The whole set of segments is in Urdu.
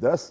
10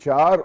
4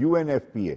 UNFPA,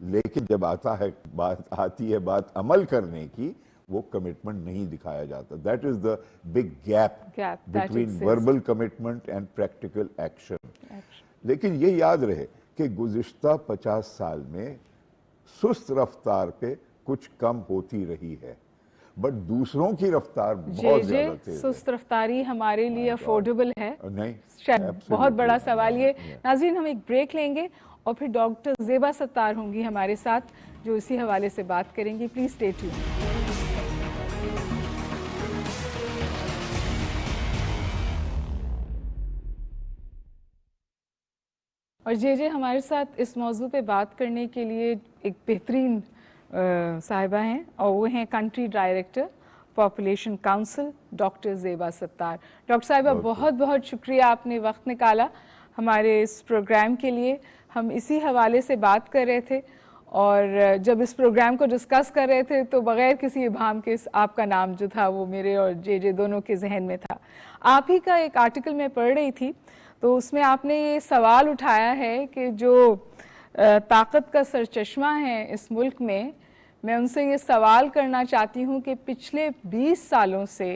لیکن جب آتی ہے بات عمل کرنے کی، وہ کمٹمنٹ نہیں دکھایا جاتا. That is the big gap between verbal commitment and practical action. لیکن یہ یاد رہے کہ گزشتہ 50 سال میں سست رفتار پہ کچھ کم ہوتی رہی ہے، بٹ دوسروں کی رفتار بہت زیادہ تیز ہے. سست رفتاری ہمارے لیے افورڈیبل ہے؟ نہیں، شاید بہت بڑا سوال یہ. ناظرین، ہم ایک بریک لیں گے اور پھر ڈاکٹر زیبا ستار ہوں گی ہمارے ساتھ جو اسی حوالے سے بات کریں گی. Please stay tuned. اور جے ہمارے ساتھ اس موضوع پہ بات کرنے کے لیے ایک بہترین صاحبہ ہیں، اور وہ ہیں country director population council doctor Zeba Sattar. Doctor صاحبہ، بہت بہت شکریہ، آپ نے وقت نکالا ہمارے اس پروگرام کے لیے. ہم اسی حوالے سے بات کر رہے تھے، اور جب اس پروگرام کو ڈسکس کر رہے تھے تو بغیر کسی ابہام کے آپ کا نام جو تھا وہ میرے اور جے دونوں کے ذہن میں تھا. آپ ہی کا ایک آرٹیکل میں پڑھ رہی تھی، تو اس میں آپ نے یہ سوال اٹھایا ہے کہ جو طاقت کا سرچشمہ ہے اس ملک میں ان سے یہ سوال کرنا چاہتی ہوں کہ پچھلے 20 سالوں سے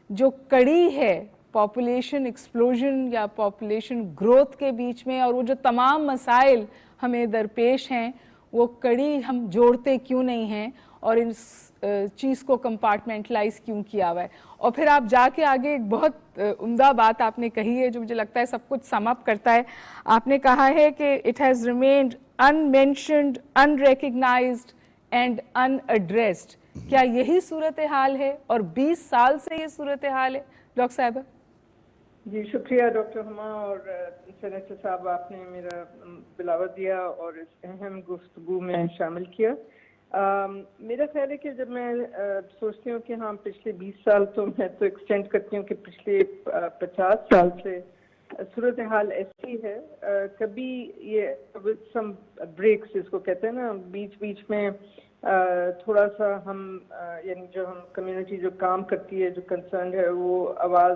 جو کڑی ہے پاپولیشن ایکسپلوژن یا پاپولیشن گروتھ کے بیچ میں، اور وہ جو تمام مسائل ہمیں درپیش ہیں، وہ کڑی ہم جوڑتے کیوں نہیں ہیں اور اس چیز کو کمپارٹمنٹلائز کیوں کیا ہوا ہے. اور پھر آپ جا کے آگے ایک بہت عمدہ بات آپ نے کہی ہے جو مجھے لگتا ہے سب کچھ سم اپ کرتا ہے. آپ نے کہا ہے کہ it has remained unmentioned, unrecognized and unaddressed. کیا یہی صورتحال ہے اور 20 سال سے یہ صورتحال ہے ڈاکٹر صاحبہ؟ جی شکریہ ڈاکٹر ہما اور سینیٹر صاحب، آپ نے میرا بلاوا دیا اور اس اہم گفتگو میں شامل کیا. میرا خیال ہے کہ جب میں سوچتی ہوں کہ ہاں پچھلے 20 سال، تو میں تو ایکسٹینڈ کرتی ہوں کہ پچھلے 50 سال سے صورتحال ایسی ہے. کبھی یہ سم بریکس جس کو کہتے ہیں نا، بیچ میں تھوڑا سا ہم یعنی جو ہم کمیونٹی جو کام کرتی ہے، جو کنسرن ہے، وہ آواز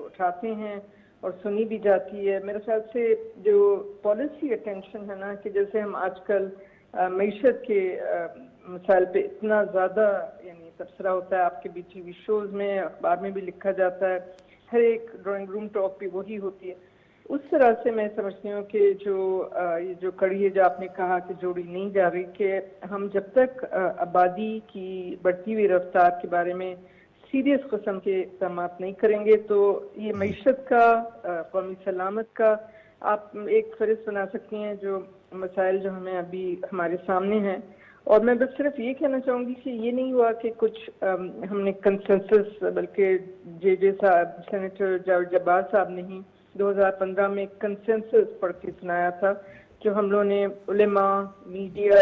اٹھاتے ہیں اور سنی بھی جاتی ہے. میرے خیال سے جو پالیسی اٹینشن ہے نا، کہ جیسے ہم آج کل معیشت کے مسائل پہ اتنا زیادہ یعنی تبصرہ ہوتا ہے، آپ کے بھی ٹی وی شوز میں، اخبار میں بھی لکھا جاتا ہے، ہر ایک ڈرائنگ روم ٹاک بھی وہی ہوتی ہے. اس طرح سے میں سمجھتی ہوں کہ یہ جو کڑی ہے جو آپ نے کہا کہ جوڑی نہیں جا رہی، کہ ہم جب تک آبادی کی بڑھتی ہوئی رفتار کے بارے میں سیریس قسم کے اقدامات نہیں کریں گے تو یہ معیشت کا، قومی سلامت کا آپ ایک فہرست بنا سکتی ہیں جو مسائل جو ہمیں ابھی ہمارے سامنے ہیں. اور میں بس صرف یہ کہنا چاہوں گی کہ یہ نہیں ہوا کہ کچھ ہم نے کنسنسس، بلکہ جے صاحب، سینیٹر جاوید جبار صاحب نے ہی 2015 میں کنسنسس پڑھ کے سنایا تھا، جو ہم لوگوں نے علماء، میڈیا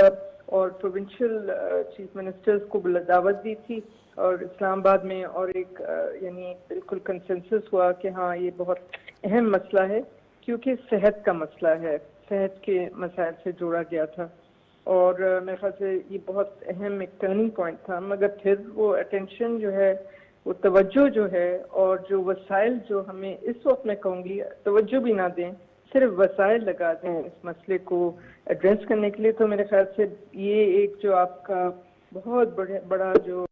اور پروونشل چیف منسٹرز کو دعوت دی تھی اور اسلام آباد میں، اور ایک یعنی بالکل کنسنسس ہوا کہ ہاں یہ بہت اہم مسئلہ ہے کیونکہ صحت کا مسئلہ ہے، صحت کے مسائل سے جوڑا گیا تھا. اور میرے خیال سے یہ بہت اہم ایک ٹرننگ پوائنٹ تھا. مگر پھر وہ اٹینشن جو ہے، وہ توجہ جو ہے، اور جو وسائل جو ہمیں اس وقت میں کہوں گی توجہ بھی نہ دیں، صرف وسائل لگا دیں اس مسئلے کو ایڈریس کرنے کے لیے، تو میرے خیال سے یہ ایک جو آپ کا بہت بڑا جو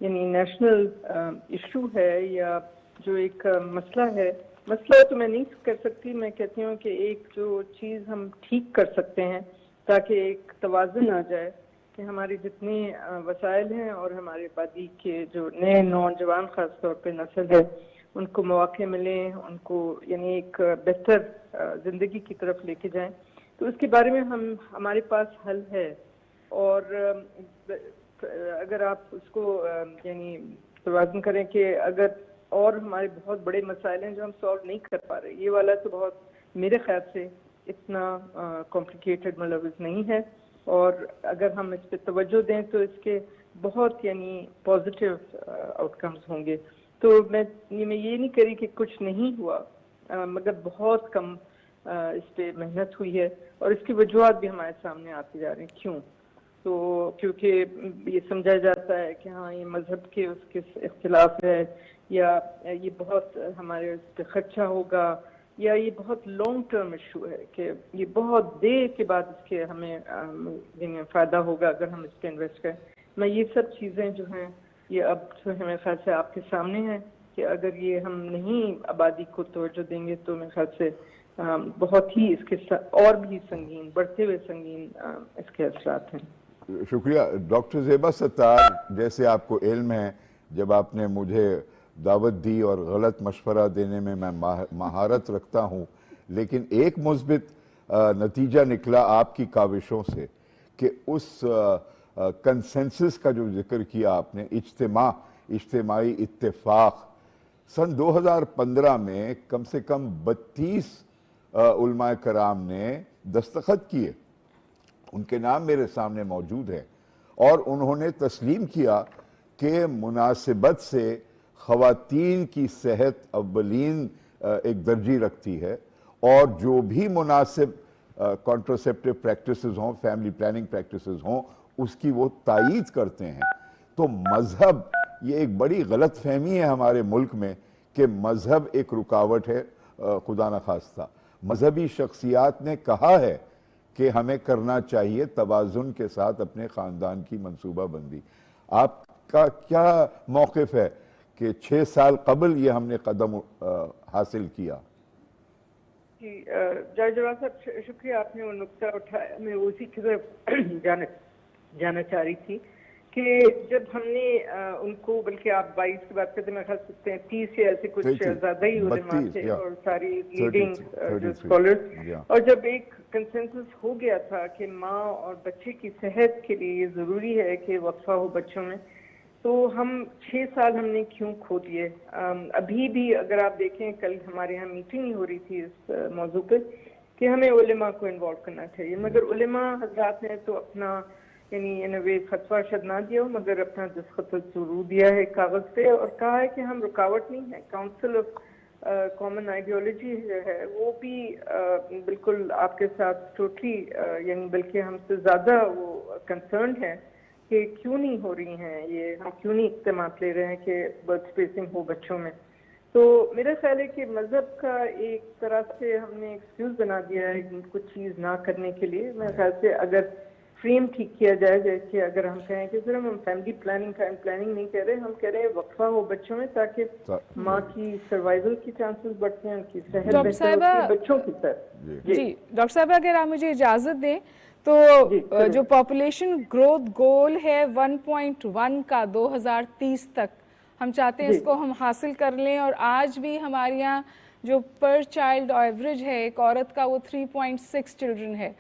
یعنی نیشنل ایشو ہے، یا جو ایک مسئلہ تو میں نہیں کر سکتی، میں کہتی ہوں کہ ایک جو چیز ہم ٹھیک کر سکتے ہیں تاکہ ایک توازن آ جائے کہ ہماری جتنی وسائل ہیں اور ہمارے آبادی کے جو نئے نوجوان خاص طور پہ نسل ہے ان کو مواقع ملیں، ان کو یعنی ایک بہتر زندگی کی طرف لے کے جائیں. تو اس کے بارے میں ہمارے پاس حل ہے. اور اگر آپ اس کو یعنی توازن کریں کہ اگر اور ہمارے بہت بڑے مسائل ہیں جو ہم سالو نہیں کر پا رہے، یہ والا تو بہت میرے خیال سے اتنا کمپلیکیٹڈ ملوث نہیں ہے، اور اگر ہم اس پہ توجہ دیں تو اس کے بہت یعنی پازیٹیو آؤٹ کمز ہوں گے. تو میں یہ نہیں کری کہ کچھ نہیں ہوا، مگر بہت کم اس پہ محنت ہوئی ہے، اور اس کی وجوہات بھی ہمارے سامنے آتی جا رہی ہیں. کیوں؟ تو کیونکہ یہ سمجھا جاتا ہے کہ ہاں یہ مذہب کے اس کے اختلاف ہے، یا یہ بہت ہمارے اس پہ خدشہ ہوگا، یا یہ بہت لانگ ٹرم ایشو ہے کہ یہ بہت دیر کے بعد اس کے ہمیں فائدہ ہوگا اگر ہم اس پہ انویسٹ کریں. میں یہ سب چیزیں جو ہیں یہ اب جو ہے میرے خیال سے آپ کے سامنے ہیں کہ اگر یہ ہم نہیں آبادی کو توجہ دیں گے تو میرے خیال سے بہت ہی اس کے اور بھی سنگین بڑھتے ہوئے سنگین اس کے اثرات ہیں. شکریہ. ڈاکٹر زیبا ستار، جیسے آپ کو علم ہے، جب آپ نے مجھے دعوت دی اور غلط مشورہ دینے میں مہارت رکھتا ہوں، لیکن ایک مثبت نتیجہ نکلا آپ کی کاوشوں سے کہ اس کنسنسس کا جو ذکر کیا آپ نے، اجتماعی اتفاق، سن 2015 میں کم سے کم 32 علماء کرام نے دستخط کیے. ان کے نام میرے سامنے موجود ہے اور انہوں نے تسلیم کیا کہ مناسبت سے خواتین کی صحت اولین ایک درجی رکھتی ہے، اور جو بھی مناسب کانٹراسیپٹیو پریکٹسز ہوں، فیملی پلاننگ پریکٹسز ہوں، اس کی وہ تائید کرتے ہیں. تو مذہب، یہ ایک بڑی غلط فہمی ہے ہمارے ملک میں کہ مذہب ایک رکاوٹ ہے. خدا نخواستہ مذہبی شخصیات نے کہا ہے کہ ہمیں کرنا چاہیے توازن کے ساتھ اپنے خاندان کی منصوبہ بندی. آپ کا کیا موقف ہے کہ 6 سال قبل یہ ہم نے قدم حاصل کیا؟ جی جواز صاحب شکریہ، آپ نے وہ نقطہ اٹھایا. میں اسی کی طرف جانا چاہ رہی تھی کہ جب ہم نے ان کو، بلکہ آپ 22 کی بات کرتے ہیں، میں خیال سکتے ہیں 30 یا ایسے کچھ زیادہ ہی علماء تھے اور ساری لیڈنگ جو اسکالرز، اور جب ایک کنسنسس ہو گیا تھا کہ ماں اور بچے کی صحت کے لیے یہ ضروری ہے کہ وقفہ ہو بچوں میں، تو ہم 6 سال ہم نے کیوں کھو دیے. ابھی بھی اگر آپ دیکھیں، کل ہمارے یہاں میٹنگ ہی ہو رہی تھی اس موضوع پہ کہ ہمیں علماء کو انوالو کرنا چاہیے، مگر علماء حضرات نے تو اپنا یعنی فتویٰ شد نہ دیا ہو، مگر اپنا دستخط ضرور دیا ہے کاغذ پہ اور کہا ہے کہ ہم رکاوٹ نہیں ہے. کاؤنسل آف کامن آئیڈیالوجی ہے وہ بھی بالکل آپ کے ساتھ ٹوٹلی یعنی بلکہ ہم سے زیادہ وہ کنسرنڈ ہے کہ کیوں نہیں ہو رہی ہیں یہ، ہم کیوں نہیں اقدامات لے رہے ہیں کہ برتھ اسپیسنگ ہو بچوں میں. تو میرا خیال ہے کہ مذہب کا ایک طرح سے ہم نے ایکسکیوز بنا دیا ہے کچھ چیز نہ کرنے کے لیے. میرے خیال سے اگر فریم ٹھیک کیا جائے، جیسے اگر ہم کہیں کہ صرف ہم فیملی پلاننگ نہیں کہہ رہے، ہم کہہ رہے ہیں وقفہ ہو بچوں میں تاکہ ماں کی سروائیول کی چانسز بڑھتے ہیں، ان کی صحت بہتر ہوتی ہے بچوں کی طرف. جی ڈاکٹر صاحبہ، اگر آپ مجھے اجازت دیں تو جو پاپولیشن گروتھ گول ہے 1.1 کا 2030 تک، ہم چاہتے ہیں اس کو ہم حاصل کر لیں، اور آج بھی ہمارے یہاں جو پر چائلڈ ایوریج ہے ایک عورت کا وہ 3.6 چلڈرن ہے.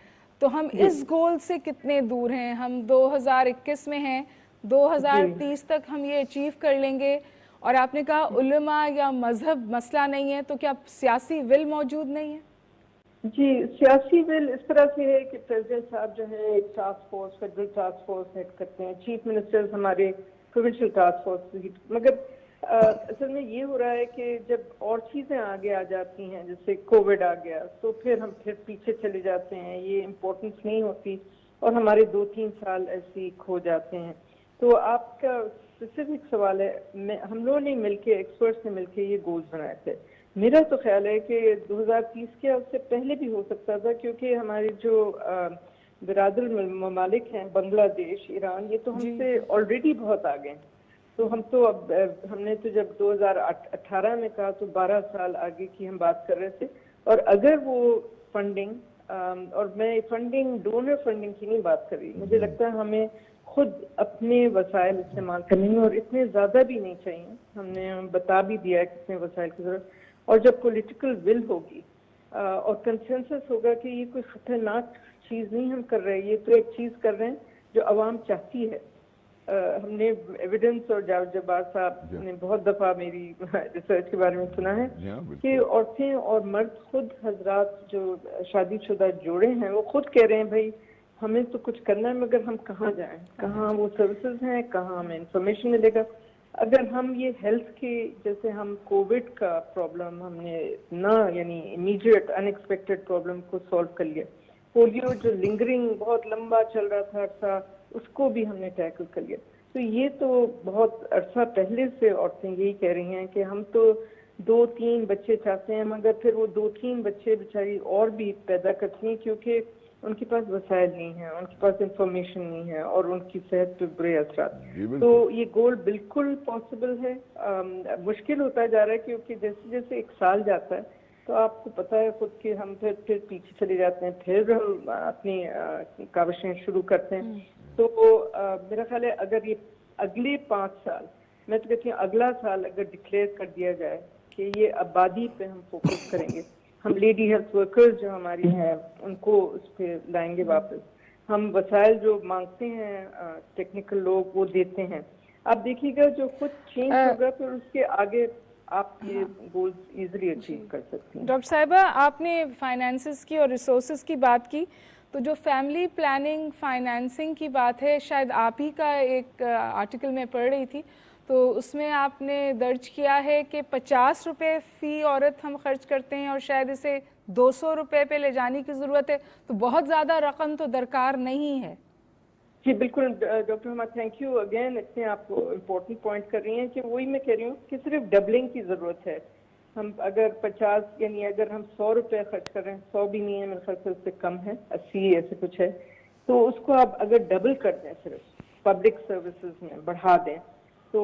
تو ہم اس گول سے کتنے دور ہیں؟ ہم 2021 میں ہیں، 2030 تک ہم یہ اچیو کر لیں گے. اور آپ نے کہا علماء یا مذہب مسئلہ نہیں ہے، تو کیا سیاسی ول موجود نہیں ہے؟ جی سیاسی ول اس طرح سے ہے کہ پریزیڈنٹ صاحب جو ہے ایک task force, federal task force head کرتے ہیں، چیف منسٹر ہمارے پروونشل ٹاسک فورس، مگر اصل میں یہ ہو رہا ہے کہ جب اور چیزیں آگے آ جاتی ہیں، جیسے کووڈ آ گیا، تو پھر ہم پیچھے چلے جاتے ہیں، یہ امپورٹنس نہیں ہوتی اور ہمارے 2-3 سال ایسے ہی کھو جاتے ہیں. تو آپ کا اسپیسیفک سوال ہے، ہم لوگوں نے مل کے، ایکسپرٹس نے مل کے یہ گولز بنائے تھے. میرا تو خیال ہے کہ 2030 کے اس سے پہلے بھی ہو سکتا تھا، کیونکہ ہمارے جو برادر ممالک ہیں، بنگلہ دیش، ایران، یہ تو ہم سے آلریڈی بہت آگے ہیں. تو ہم نے تو جب 2018 میں کہا تو 12 سال آگے کی ہم بات کر رہے تھے. اور اگر وہ فنڈنگ، اور میں ڈونر فنڈنگ کی نہیں بات کر رہی، مجھے لگتا ہے ہمیں خود اپنے وسائل استعمال کرنے ہیں، اور اتنے زیادہ بھی نہیں چاہیے. ہم نے بتا بھی دیا ہے کتنے وسائل کی ضرورت. اور جب پولیٹیکل ول ہوگی اور کنسنسس ہوگا کہ یہ کوئی خطرناک چیز نہیں ہم کر رہے، یہ تو ایک چیز کر رہے ہیں جو عوام چاہتی ہے. ہم نے ایویڈنس، اور جاوید جبار صاحب نے بہت دفعہ میری ریسرچ کے بارے میں سنا ہے کہ عورتیں اور مرد خود، حضرات جو شادی شدہ جوڑے ہیں، وہ خود کہہ رہے ہیں بھائی ہمیں تو کچھ کرنا ہے، مگر ہم کہاں جائیں، کہاں وہ سروسز ہیں، کہاں ہمیں انفارمیشن ملے گا. اگر ہم یہ ہیلتھ کے، جیسے ہم کووڈ کا پرابلم ہم نے نہ یعنی امیڈیٹ ان ایکسپیکٹڈ پرابلم کو سالو کر لیا، پولیو جو لنگرنگ بہت لمبا چل رہا تھا عرصہ، اس کو بھی ہم نے ٹیکل کر لیا. تو یہ تو بہت عرصہ پہلے سے عورتیں یہی کہہ رہی ہیں کہ ہم تو 2-3 بچے چاہتے ہیں مگر پھر وہ 2-3 بچے بیچاری اور بھی پیدا کرتی ہیں کیونکہ ان کے پاس وسائل نہیں ہیں, ان کے پاس انفارمیشن نہیں ہے اور ان کی صحت پہ برے اثرات. تو یہ گول بالکل پاسبل ہے. مشکل ہوتا جا رہا ہے کیونکہ جیسے جیسے ایک سال جاتا ہے تو آپ کو پتہ ہے خود کہ ہم پھر پیچھے چلے جاتے ہیں, پھر ہم اپنی کاوشیں شروع کرتے ہیں. تو میرا خیال ہے اگر یہ اگلے 5 سال, میں تو کہتی ہوں اگلا سال اگر ڈکلیئر کر دیا جائے کہ یہ آبادی پہ ہم فوکس کریں گے, ہم لیڈی ہیلتھ ورکرز جو ہماری ہیں ان کو اس پہ لائیں گے واپس, ہم وسائل جو مانگتے ہیں ٹیکنیکل لوگ وہ دیتے ہیں. آپ دیکھیے گا جو خود چینج ہوگا پھر اس کے آگے آپ یہ گولز ایزیلی اچیو کر سکتی ہیں. ڈاکٹر صاحبہ, آپ نے فائنینسز کی اور ریسورسز کی بات کی, تو جو فیملی پلاننگ فائنینسنگ کی بات ہے, شاید آپ ہی کا ایک آرٹیکل میں پڑھ رہی تھی, تو اس میں آپ نے درج کیا ہے کہ 50 روپے فی عورت ہم خرچ کرتے ہیں اور شاید اسے 200 روپے پہ لے جانے کی ضرورت ہے, تو بہت زیادہ رقم تو درکار نہیں ہے. جی بالکل ڈاکٹر ہما, تھینک یو اگین, اتنے آپ امپورٹنٹ پوائنٹ کر رہی ہیں کہ وہی میں کہہ رہی ہوں کہ صرف ڈبلنگ کی ضرورت ہے. ہم اگر 50 یعنی اگر ہم 100 روپے خرچ کر رہے ہیں, 100 بھی نہیں ہے میرے خیال سے, اس سے کم ہے, 80 ایسے کچھ ہے, تو اس کو آپ اگر ڈبل کر دیں صرف پبلک سروسز میں بڑھا دیں تو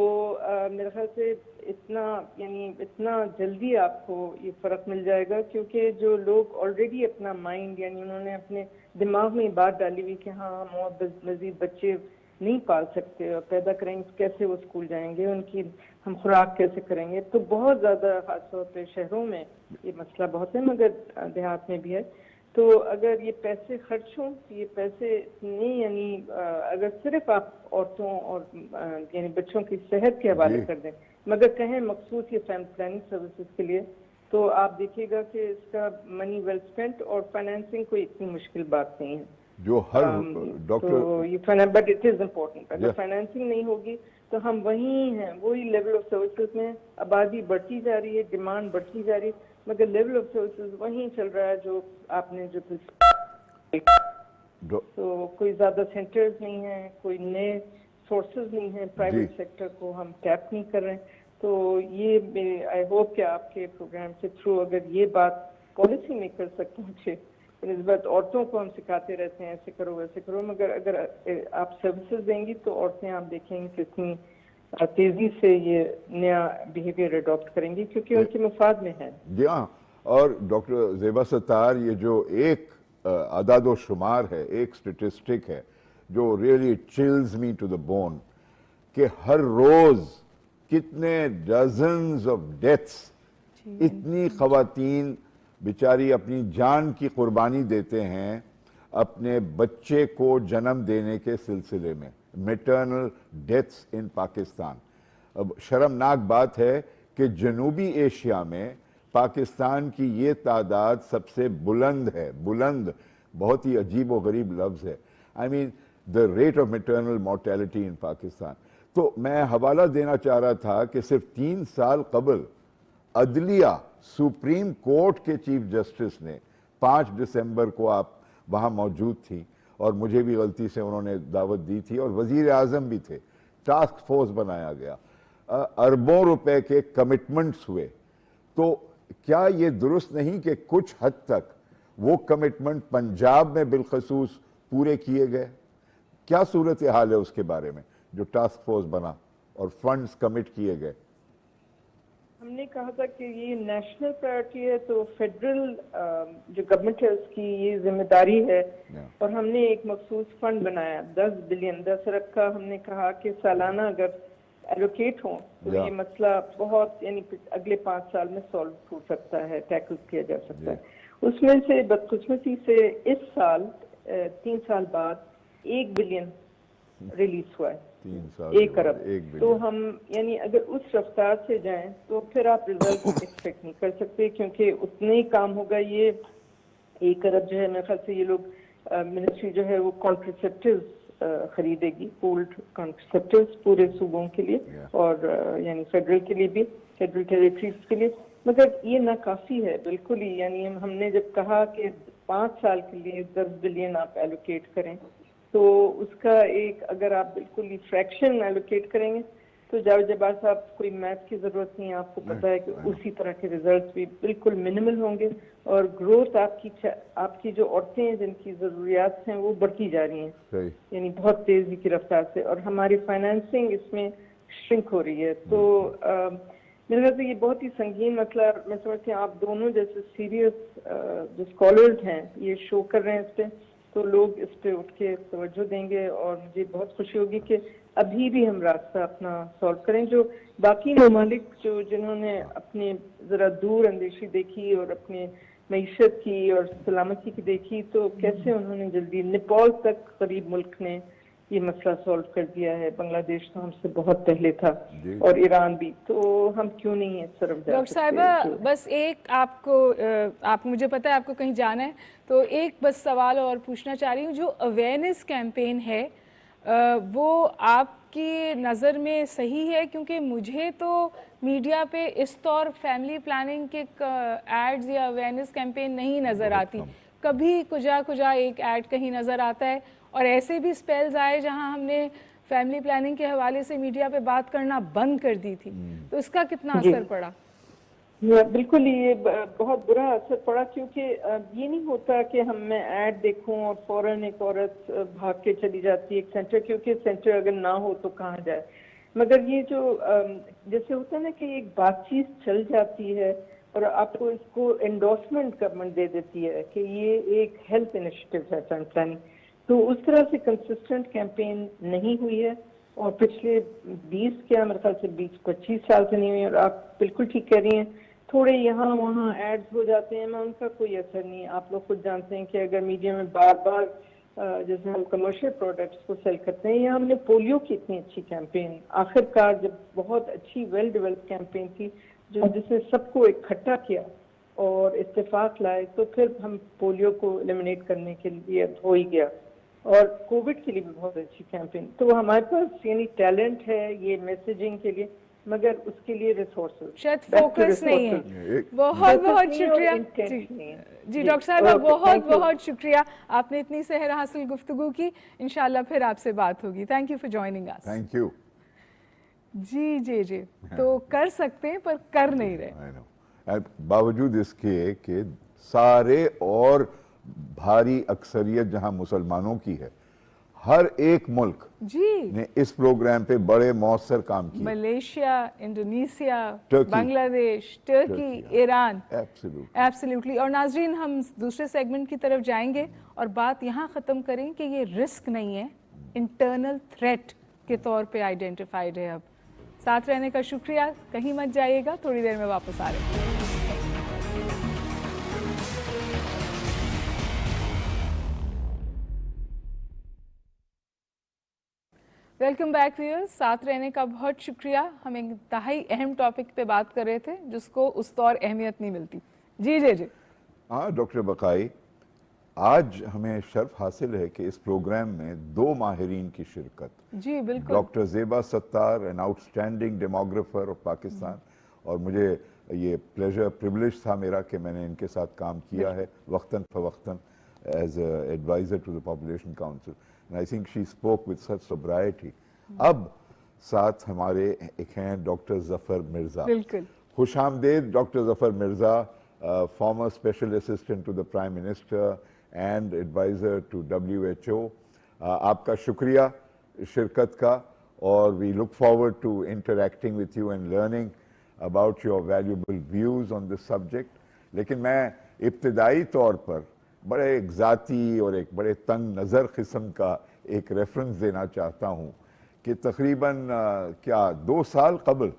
میرے خیال سے اتنا جلدی آپ کو یہ فرق مل جائے گا. کیونکہ جو لوگ آلریڈی اپنا مائنڈ یعنی انہوں نے اپنے دماغ میں بات ڈالی ہوئی کہ ہاں ہم اور مزید بچے نہیں پال سکتے اور پیدا کریں گے, کیسے وہ اسکول جائیں گے, ان کی ہم خوراک کیسے کریں گے, تو بہت زیادہ خاص طور پہ شہروں میں یہ مسئلہ بہت ہے مگر دیہات میں بھی ہے. تو اگر یہ پیسے خرچ ہوں, یہ پیسے نہیں یعنی اگر صرف آپ عورتوں اور یعنی بچوں کی صحت کے حوالے کر دیں مگر کہیں مخصوص یہ فیملی پلاننگ سروسز کے لیے, تو آپ دیکھیے گا کہ اس کا منی ویل اسپینٹ, اور فائنینسنگ کوئی اتنی مشکل بات نہیں ہے. جو ہر doctor but it is important, اگر فائنینسنگ نہیں ہوگی تو ہم وہی ہیں, وہی لیول آف سروسز میں. آبادی بڑھتی جا رہی ہے, ڈیمانڈ بڑھتی جا رہی ہے, مگر لیول آف سروسز وہیں چل رہا ہے جو آپ نے تو کوئی زیادہ سینٹرز نہیں ہیں, کوئی نئے سورسز نہیں ہیں, پرائیویٹ سیکٹر کو ہم ٹیپ نہیں کر رہے ہیں. تو یہ آئی ہوپ کہ آپ کے پروگرام کے تھرو اگر یہ بات پالیسی میکر تک پہنچے, اس بات عورتوں کو ہم سکھاتے رہتے ہیں ایسے کرو ویسے کرو, مگر اگر آپ سروسز دیں گی تو عورتیں آپ دیکھیں گی کتنی تیزی سے یہ نیا بیہیویئر اڈاپٹ کریں گی کیونکہ ان کے مفاد میں ہے. جی ہاں, اور ڈاکٹر زیبا ستار, یہ جو ایک اعداد و شمار ہے, ایک سٹیٹسٹک ہے جو really chills me to the bone, کہ ہر روز کتنے ڈزنز آف ڈیتھس, اتنی خواتین بیچاری اپنی جان کی قربانی دیتے ہیں اپنے بچے کو جنم دینے کے سلسلے میں. میٹرنل ڈیتھس ان پاکستان. اب شرمناک بات ہے کہ جنوبی ایشیا میں پاکستان کی یہ تعداد سب سے بلند ہے. بلند بہت ہی عجیب و غریب لفظ ہے. I mean the rate of maternal mortality in Pakistan. تو میں حوالہ دینا چاہ رہا تھا کہ صرف 3 سال قبل عدلیہ سپریم کورٹ کے چیف جسٹس نے 5 دسمبر کو, آپ وہاں موجود تھیں اور مجھے بھی غلطی سے انہوں نے دعوت دی تھی, اور وزیر اعظم بھی تھے, ٹاسک فورس بنایا گیا, اربوں روپے کے کمٹمنٹس ہوئے. تو کیا یہ درست نہیں کہ کچھ حد تک وہ کمٹمنٹ پنجاب میں بالخصوص پورے کیے گئے؟ کیا صورتحال ہے اس کے بارے میں جو ٹاسک فورس بنا اور فنڈز کمٹ کیے گئے؟ ہم نے کہا تھا کہ یہ نیشنل پرائرٹی ہے, تو فیڈرل جو گورنمنٹ ہے اس کی یہ ذمہ داری ہے, اور ہم نے ایک مخصوص فنڈ بنایا 10 بلین 10 ارب کا. ہم نے کہا کہ سالانہ اگر ایلوکیٹ ہوں تو یہ مسئلہ بہت یعنی اگلے 5 سال میں سالو ہو سکتا ہے, ٹیکل کیا جا سکتا ہے. اس میں سے بدقسمتی سے اس سال 3 سال بعد 1 بلین ریلیز ہوا ہے, 1 ارب. تو ہم یعنی اگر اس رفتار سے جائیں تو پھر آپ رزلٹ ایکسپیکٹ نہیں کر سکتے, کیونکہ اتنے ہی کام ہوگا. یہ 1 ارب جو ہے میرے خیال سے یہ لوگ منسٹری جو ہے وہ کانٹرسیپٹیوز خریدے گی, پولڈ کانٹرسیپٹیوز پورے صوبوں کے لیے اور یعنی فیڈرل کے لیے بھی, فیڈرل ٹیریٹریز کے لیے. مگر یہ ناکافی ہے بالکل ہی. یعنی ہم نے جب کہا کہ 5 سال کے لیے 10 بلین آپ ایلوکیٹ کریں, تو اس کا ایک اگر آپ بالکل ہی فریکشن ایلوکیٹ کریں گے تو جاوید جبار صاحب کوئی میتھ کی ضرورت نہیں ہے, آپ کو پتا ہے کہ اسی طرح کے ریزلٹس بھی بالکل منیمل ہوں گے, اور گروتھ آپ کی جو عورتیں ہیں جن کی ضروریات ہیں وہ بڑھتی جا رہی ہیں, یعنی بہت تیزی کی رفتار سے, اور ہماری فائنینسنگ اس میں شرنک ہو رہی ہے. تو میرے خیال سے یہ بہت ہی سنگین مسئلہ ہے. میں سمجھتی ہوں آپ دونوں جیسے سیریس جو اسکالرز ہیں یہ شو کر رہے ہیں اس پہ, تو لوگ اس پہ اٹھ کے توجہ دیں گے, اور مجھے بہت خوشی ہوگی کہ ابھی بھی ہم راستہ اپنا سالو کریں. جو باقی ممالک جنہوں نے اپنے ذرا دور اندیشی دیکھی اور اپنے معیشت کی اور سلامتی کی دیکھی, تو کیسے انہوں نے جلدی, نیپال تک قریب ملک نے یہ مسئلہ سالو کر دیا ہے, بنگلہ دیش تو ہم سے بہت پہلے تھا, اور ایران بھی, تو ہم کیوں نہیں اس طرف جا ڈاکٹر سکتے. صاحبہ بس ایک آپ مجھے پتا ہے آپ کو کہیں جانا ہے, تو ایک بس سوال اور پوچھنا چاہ رہی ہوں. جو اویئرنیس کیمپین ہے وہ آپ کی نظر میں صحیح ہے؟ کیونکہ مجھے تو میڈیا پہ اس طور فیملی پلاننگ کے ایڈز یا اویئرنیس کیمپین نہیں نظر آتی. کبھی کجا ایک ایڈ کہیں نظر آتا ہے, اور ایسے بھی سپیلز آئے جہاں ہم نے فیملی پلاننگ کے حوالے سے میڈیا پہ بات کرنا بند کر دی تھی. تو اس کا کتنا اثر پڑا؟ بالکل, یہ بہت برا اثر پڑا, کیونکہ یہ نہیں ہوتا کہ میں ایڈ دیکھوں اور فوراً ایک عورت بھاگ کے چلی جاتی ہے ایک سینٹر, کیونکہ سینٹر اگر نہ ہو تو کہاں جائے. مگر یہ جو جیسے ہوتا ہے نا کہ ایک بات چیت چل جاتی ہے اور آپ کو اس کو انڈورسمنٹ گورنمنٹ دے دیتی ہے کہ یہ ایک ہیلتھ انیشیٹو ہے فیملی پلاننگ, تو اس طرح سے کنسسٹنٹ کیمپین نہیں ہوئی ہے, اور پچھلے 20 میرے خیال سے 20-25 سال سے نہیں ہوئی. اور آپ بالکل ٹھیک کہہ رہی ہیں, تھوڑے یہاں وہاں ایڈز ہو جاتے ہیں, میں ان کا کوئی اثر نہیں. آپ لوگ خود جانتے ہیں کہ اگر میڈیا میں بار بار جیسے ہم کمرشل پروڈکٹس کو سیل کرتے ہیں, یا ہم نے پولیو کی اتنی اچھی کیمپین, آخر کار جب بہت اچھی ویل ڈیولپ کیمپین تھی جس نے سب کو اکٹھا کیا اور اتفاق لائے, تو پھر ہم پولیو کو ایلیمنیٹ کرنے کے لیے ہو ہی گیا, اور کووڈ کے لیے بھی بہت اچھی کیمپین. تو ہمارے پاس یعنی ٹیلنٹ ہے یہ میسیجنگ کے لیے, مگر اس کے لیے ریسورسز شاید فوکس نہیں ہے. بہت بہت شکریہ. جی ڈاکٹر صاحبہ بہت بہت شکریہ, آپ نے اتنی سحر حاصل گفتگو کی. انشاءاللہ پھر آپ سے بات ہوگی. Thank you for joining us. Thank you. جی تو کر سکتے ہیں پر کر نہیں رہے. باوجود اس کے کہ سارے اور بھاری اکثریت جہاں مسلمانوں کی ہے, ہر ایک ملک نے اس پروگرام پہ بڑے مؤثر کام کیے. ملیشیا, انڈونیشیا, بنگلہ دیش, ترکی, ایران. ایبسلیوٹلی. اور ناظرین, ہم دوسرے سیگمنٹ کی طرف جائیں گے اور بات یہاں ختم کریں کہ یہ رسک نہیں ہے, انٹرنل تھریٹ کے طور پہ آئیڈینٹیفائیڈ ہے. اب ساتھ رہنے کا شکریہ, کہیں مت جائیے گا, تھوڑی دیر میں واپس آ رہے ہیں. ویلکم بیک ویئرز. ساتھ رہنے کا بہت شکریہ. ہم انتہائی اہم ٹاپک پہ بات کر رہے تھے جس کو اس طور اہمیت نہیں ملتی. جی ہاں ڈاکٹر بقائی, آج ہمیں شرف حاصل ہے کہ اس پروگرام میں 2 ماہرین کی شرکت. جی بالکل. Doctor Zeba Sattar, an out standing ڈیموگرافر of Pakistan, اور مجھے یہ پریولیج تھا میرا کہ میں نے ان کے ساتھ کام کیا ہے وقتاً فوقتاً as a adviser to the population council. And I think she spoke with such sobriety. اب ساتھ ہمارے ایک ہیں ڈاکٹر ظفر مرزا. بالکل. خوش آمدید doctor Zafar Mirza, former special assistant to the Prime Minister and advisor to WHO. آپ کا شکریہ شرکت کا, اور we look forward to interacting with you and learning about your valuable views on this subject. لیکن میں ابتدائی طور پر بڑے ایک ذاتی اور ایک بڑے تنگ نظر قسم کا ایک ریفرنس دینا چاہتا ہوں کہ تقریباً 2 سال قبل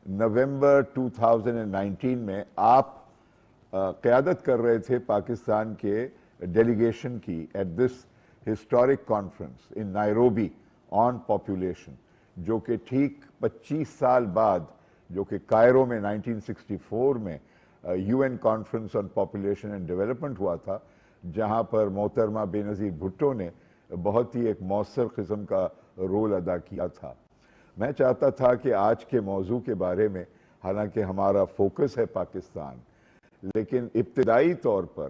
نومبر 2019 میں آپ قیادت کر رہے تھے پاکستان کے ڈیلیگیشن کی at this historic conference in Nairobi on population, جو کہ ٹھیک 25 سال بعد, جو کہ کائرو میں 1964 میں UN conference on population and development ہوا تھا, جہاں پر محترمہ بے نظیر بھٹو نے بہت ہی ایک مؤثر قسم کا رول ادا کیا تھا. میں چاہتا تھا کہ آج کے موضوع کے بارے میں, حالانکہ ہمارا فوکس ہے پاکستان, لیکن ابتدائی طور پر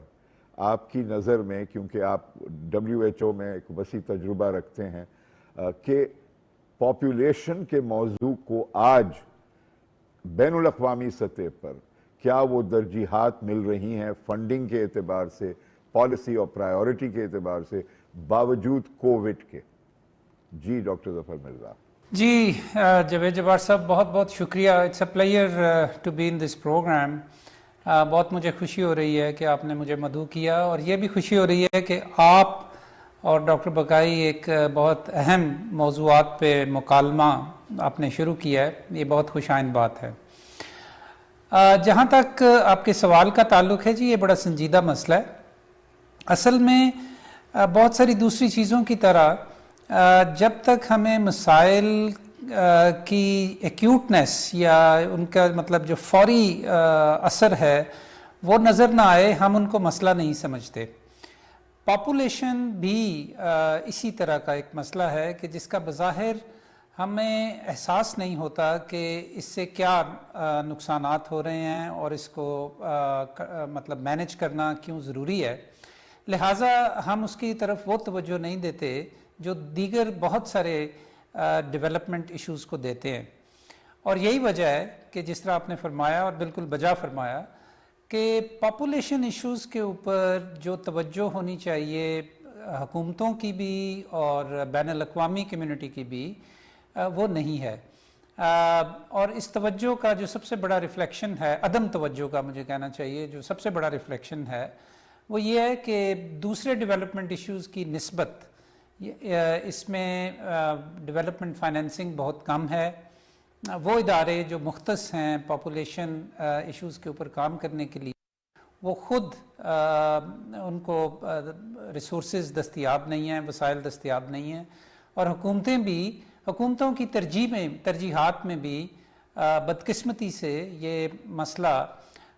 آپ کی نظر میں, کیونکہ آپ WHO میں ایک وسیع تجربہ رکھتے ہیں, کہ پاپولیشن کے موضوع کو آج بین الاقوامی سطح پر کیا وہ ترجیحات مل رہی ہیں فنڈنگ کے اعتبار سے، پالیسی اور پرائیورٹی کے اعتبار سے، باوجود کووڈ کے؟ جی ڈاکٹر ظفر مرزا. جی جاوید جبار صاحب بہت بہت شکریہ. It's a player to be in this programme. بہت مجھے خوشی ہو رہی ہے کہ آپ نے مجھے مدعو کیا، اور یہ بھی خوشی ہو رہی ہے کہ آپ اور ڈاکٹر بقائی ایک بہت اہم موضوعات پہ مکالمہ آپ نے شروع کیا ہے. یہ بہت خوش آئند بات ہے. جہاں تک آپ کے سوال کا تعلق ہے، جی یہ بڑا سنجیدہ مسئلہ ہے. اصل میں بہت ساری دوسری چیزوں کی طرح جب تک ہمیں مسائل کی ایکیوٹنس یا ان کا مطلب جو فوری اثر ہے وہ نظر نہ آئے، ہم ان کو مسئلہ نہیں سمجھتے. پاپولیشن بھی اسی طرح کا ایک مسئلہ ہے کہ جس کا بظاہر ہمیں احساس نہیں ہوتا کہ اس سے کیا نقصانات ہو رہے ہیں اور اس کو مطلب مینج کرنا کیوں ضروری ہے. لہٰذا ہم اس کی طرف وہ توجہ نہیں دیتے جو دیگر بہت سارے ڈیولپمنٹ ایشوز کو دیتے ہیں. اور یہی وجہ ہے کہ جس طرح آپ نے فرمایا اور بالکل بجا فرمایا کہ پاپولیشن ایشوز کے اوپر جو توجہ ہونی چاہیے حکومتوں کی بھی اور بین الاقوامی کمیونٹی کی بھی وہ نہیں ہے. اور اس توجہ کا جو سب سے بڑا ریفلیکشن ہے، عدم توجہ کا مجھے کہنا چاہیے، جو سب سے بڑا ریفلیکشن ہے وہ یہ ہے کہ دوسرے ڈیولپمنٹ ایشوز کی نسبت اس میں ڈیولپمنٹ فائنینسنگ بہت کم ہے. وہ ادارے جو مختص ہیں پاپولیشن ایشوز کے اوپر کام کرنے کے لیے، وہ خود ان کو ریسورسز دستیاب نہیں ہیں، وسائل دستیاب نہیں ہیں. اور حکومتوں کی ترجیحات میں بھی بدقسمتی سے یہ مسئلہ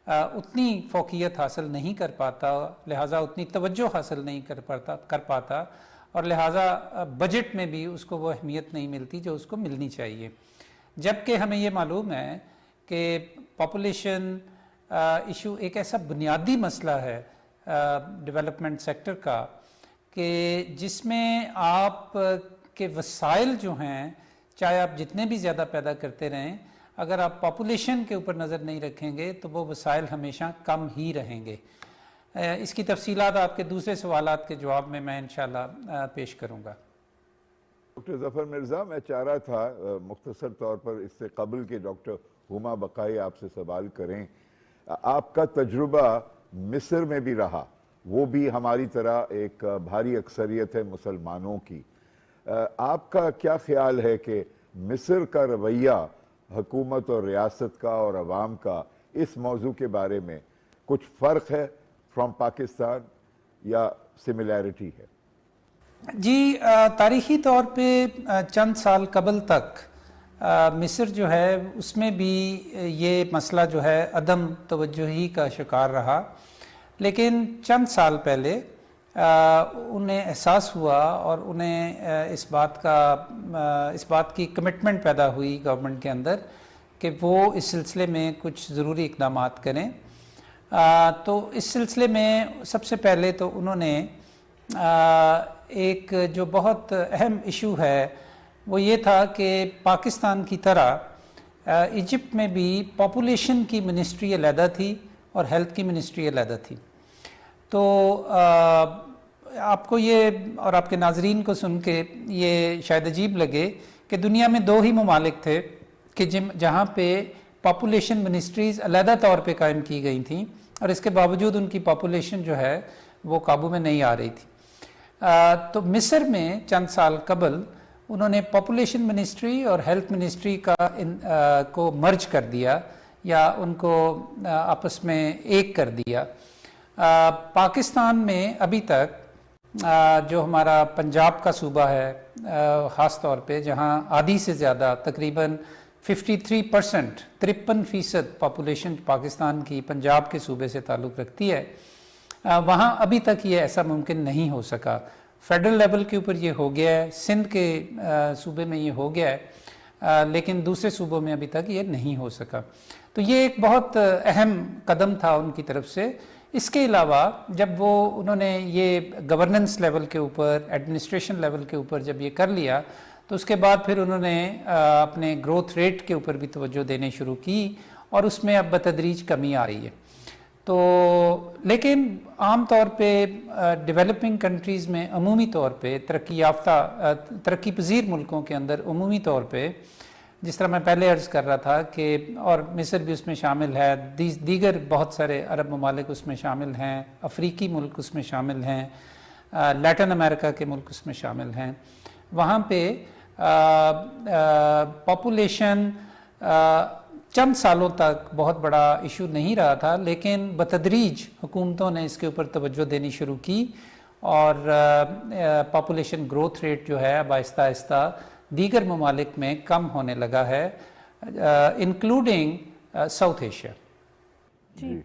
اتنی فوقیت حاصل نہیں کر پاتا، لہٰذا اتنی توجہ حاصل نہیں کر پاتا اور لہٰذا بجٹ میں بھی اس کو وہ اہمیت نہیں ملتی جو اس کو ملنی چاہیے. جبکہ ہمیں یہ معلوم ہے کہ پاپولیشن ایشو ایک ایسا بنیادی مسئلہ ہے ڈیولپمنٹ سیکٹر کا کہ جس میں آپ کے وسائل جو ہیں، چاہے آپ جتنے بھی زیادہ پیدا کرتے رہیں، اگر آپ پاپولیشن کے اوپر نظر نہیں رکھیں گے تو وہ وسائل ہمیشہ کم ہی رہیں گے. اس کی تفصیلات آپ کے دوسرے سوالات کے جواب میں انشاءاللہ پیش کروں گا. ڈاکٹر ظفر مرزا، میں چاہ رہا تھا مختصر طور پر اس سے قبل کہ ڈاکٹر ہما بقائی آپ سے سوال کریں، آپ کا تجربہ مصر میں بھی رہا، وہ بھی ہماری طرح ایک بھاری اکثریت ہے مسلمانوں کی. آپ کا کیا خیال ہے کہ مصر کا رویہ حکومت اور ریاست کا اور عوام کا اس موضوع کے بارے میں کچھ فرق ہے فرام پاکستان یا سملیرٹی ہے؟ جی تاریخی طور پہ چند سال قبل تک مصر جو ہے اس میں بھی یہ مسئلہ جو ہے عدم توجہی کا شکار رہا. لیکن چند سال پہلے انہیں احساس ہوا اور انہیں اس بات کی کمٹمنٹ پیدا ہوئی گورنمنٹ کے اندر کہ وہ اس سلسلے میں کچھ ضروری اقدامات کریں. تو اس سلسلے میں سب سے پہلے تو انہوں نے ایک جو بہت اہم ایشو ہے وہ یہ تھا کہ پاکستان کی طرح ایجپٹ میں بھی پاپولیشن کی منسٹری علیحدہ تھی اور ہیلتھ کی منسٹری علیحدہ تھی. تو آپ کو یہ اور آپ کے ناظرین کو سن کے یہ شاید عجیب لگے کہ دنیا میں دو ہی ممالک تھے کہ جہاں پہ پاپولیشن منسٹریز علیحدہ طور پہ قائم کی گئی تھیں اور اس کے باوجود ان کی پاپولیشن جو ہے وہ قابو میں نہیں آ رہی تھی. تو مصر میں چند سال قبل انہوں نے پاپولیشن منسٹری اور ہیلتھ منسٹری کو مرج کر دیا یا ان کو آپس میں ایک کر دیا. پاکستان میں ابھی تک جو ہمارا پنجاب کا صوبہ ہے خاص طور پہ، جہاں آدھی سے زیادہ تقریباً 53% پاپولیشن پاکستان کی پنجاب کے صوبے سے تعلق رکھتی ہے، وہاں ابھی تک یہ ایسا ممکن نہیں ہو سکا. فیڈرل لیول کے اوپر یہ ہو گیا ہے، سندھ کے صوبے میں یہ ہو گیا ہے، لیکن دوسرے صوبوں میں ابھی تک یہ نہیں ہو سکا. تو یہ ایک بہت اہم قدم تھا ان کی طرف سے. اس کے علاوہ جب انہوں نے یہ گورننس لیول کے اوپر، ایڈمنسٹریشن لیول کے اوپر جب یہ کر لیا تو اس کے بعد پھر انہوں نے اپنے گروتھ ریٹ کے اوپر بھی توجہ دینے شروع کی اور اس میں اب بتدریج کمی آ رہی ہے. تو لیکن عام طور پہ ڈیولپنگ کنٹریز میں عمومی طور پہ ترقی یافتہ ترقی پذیر ملکوں کے اندر عمومی طور پہ جس طرح میں پہلے عرض کر رہا تھا کہ اور مصر بھی اس میں شامل ہے, دیگر بہت سارے عرب ممالک اس میں شامل ہیں, افریقی ملک اس میں شامل ہیں, لیٹن امریکہ کے ملک اس میں شامل ہیں, وہاں پہ پاپولیشن چند سالوں تک بہت بڑا ایشو نہیں رہا تھا, لیکن بتدریج حکومتوں نے اس کے اوپر توجہ دینی شروع کی اور پاپولیشن گروتھ ریٹ جو ہے اب آہستہ آہستہ دیگر ممالک میں کم ہونے لگا ہے, انکلوڈنگ ساؤتھ ایشیا. جی